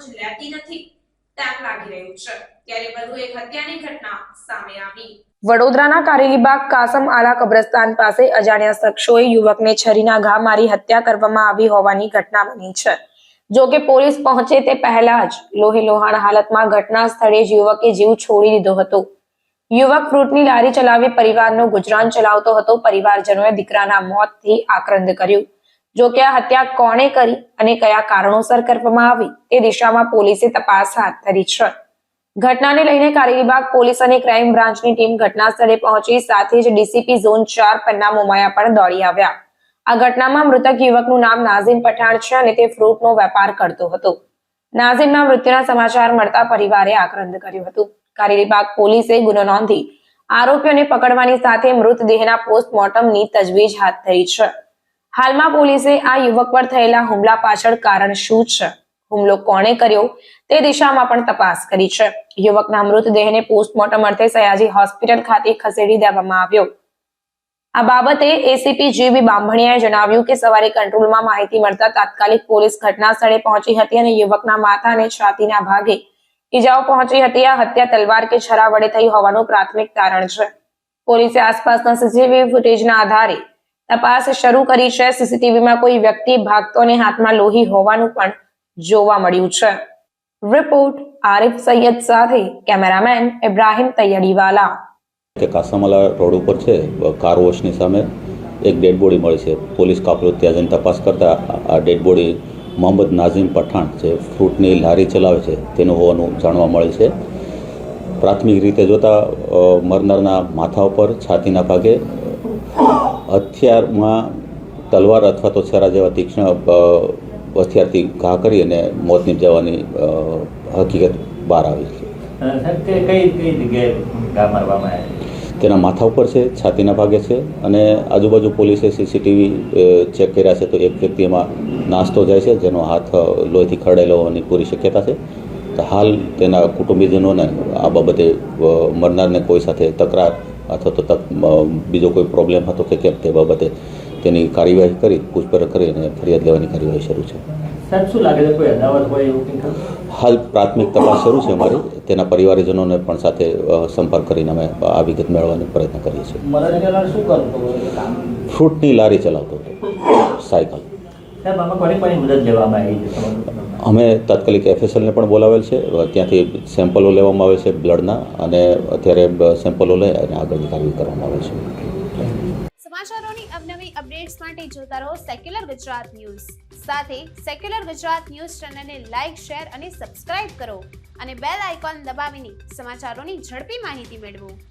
જ લેતી નથી તેમ લાગી રહ્યું છે। ત્યારે વધુ એક હત્યાની ઘટના સામે આવી। વડોદરાના કારેલીબાગ કાસમ આલા કબ્રસ્તાન પાસે અજાણ્યા શખ્સોએ યુવકને છરીના ઘા મારી હત્યા કરવામાં આવી હોવાની ઘટના બની છે। જો કે પોલીસ પહોંચે તે પહેલા જ લોહીલુહાણ હાલતમાં ઘટના સ્થળે જ યુવકે જીવ છોડી દીધો હતો। યુવક ફ્રૂટની લારી ચલાવી પરિવારનું ગુજરાન ચલાવતો હતો। પરિવારજનોએ દીકરાના મોતથી આક્રંદ કર્યું। જો કે આ હત્યા કોણે કરી અને કયા કારણોસર કરવામાં આવી તે દિશામાં પોલીસે તપાસ હાથ ધરી છે। ઘટનાને લઈને કારેલીબાગ પોલીસ અને ક્રાઇમ બ્રાન્ચની ટીમ ઘટના સ્થળે પહોંચી, સાથે જ ડીસીપી ઝોન 4 પન્ના મોમાયા પણ દોડી આવ્યા। આ ઘટનામાં મૃતક યુવકનું નામ નાઝીમ પઠાણ છે અને તે ફ્રૂટનો વેપાર કરતો હતો। નાઝીમના મૃત્યુના સમાચાર મળતા પરિવારે આક્રંદ કર્યું હતું। કારેલીબાગ પોલીસે ગુનો નોંધી આરોપીઓને પકડવાની સાથે મૃતદેહના પોસ્ટમોર્ટમની તજવીજ હાથ ધરી છે। હાલમાં પોલીસે આ યુવક પર થયેલા હુમલા પાછળ કારણ શું છે, હુમલો કોણે કર્યો તે દિશામાં પણ તપાસ કરી છે। યુવકના મૃતદેહને પોસ્ટમોર્ટમ અર્થે સયાજી હોસ્પિટલ ખાતે ખસેડી દેવામાં આવ્યો। આ બાબતે એસીપી જીબી બામણિયાએ જણાવ્યું કે સવારે કંટ્રોલમાં માહિતી મળતા તાત્કાલિક પોલીસ ઘટના સ્થળે પહોંચી હતી અને યુવકના માથા અને છાતીના ભાગે ઈજાઓ પહોંચી હતી। આ હત્યા તલવાર કે છરા વડે થઈ હોવાનું પ્રાથમિક તારણ છે। પોલીસે આસપાસના સીસીટીવી ફૂટેજના આધારે તપાસ શરૂ કરી છે। સીસીટીવીમાં કોઈ વ્યક્તિ ભાગતો અને હાથમાં લોહી હોવાનું પણ જોવા મળ્યું છે। રિપોર્ટ આરિફ સૈયદ સાથે કેમેરામેન ઇબ્રાહિમ તૈયડીવાલા। કે કાસમવાલા રોડ ઉપર છે કાર વોશની સામે એક ડેડ બોડી મળી છે। પોલીસ કાફલો ત્યાં જઈને તપાસ કરતા આ ડેડ બોડી મોહમ્મદ નાઝીમ પઠાણ જે ફ્રૂટની લારી ચલાવે છે તેનું હોવાનું જાણવા મળે છે। પ્રાથમિક રીતે જોતા મરનારના માથા ઉપર છાતીના ભાગે હથિયારમાં તલવાર અથવા તો છરા જેવા તીક્ષ્ણ હથિયારથી ઘા કરી અને મોત નિપજાવવાની હકીકત બહાર આવી છે। તેના માથા ઉપર છે, છાતીના ભાગે છે અને આજુબાજુ પોલીસે સીસીટીવી ચેક કર્યા છે તો એક વ્યક્તિ એમાં નાસ્તો જાય છે જેનો હાથ લોહીથી ખરડાયેલો હોવાની પૂરી શક્યતા છે। તો હાલ તેના કુટુંબીજનોને આ બાબતે મરનારને કોઈ સાથે તકરાર અથવા તો બીજો કોઈ પ્રોબ્લેમ હતો કે કેમ તે બાબતે તેની કાર્યવાહી કરી પૂછપરછ કરી અને ફરિયાદ લેવાની કાર્યવાહી શરૂ છે। શું લાગે છે, કોઈ અદાવત હોય એવું? હાલ પ્રાથમિક તપાસ શરૂ છે અમારી। તેના પરિવારજનોને પણ સાથે સંપર્ક કરીને અમે આ વિગત મેળવવાનો પ્રયત્ન કરીએ છીએ। શું કરતો? ફ્રૂટની લારી ચલાવતો હતો, સાયકલ। મદદ લેવામાં આવી છે? અમે તાત્કાલિક એફએસએલને પણ બોલાવેલ છે, ત્યાંથી સેમ્પલો લેવામાં આવે છે બ્લડના અને અત્યારે સેમ્પલો લઈ અને આગળની કાર્યવાહી કરવામાં આવે છે। સમાચારોની અવનવી અપડેટ્સ માટે જોતા રહો સેક્યુલર ગુજરાત ન્યૂઝ। સાથે સેક્યુલર ગુજરાત ન્યૂઝ ચેનલને લાઇક, શેર અને સબસ્ક્રાઇબ કરો અને બેલ આઇકોન દબાવીને સમાચારોની ઝડપી માહિતી મેળવો।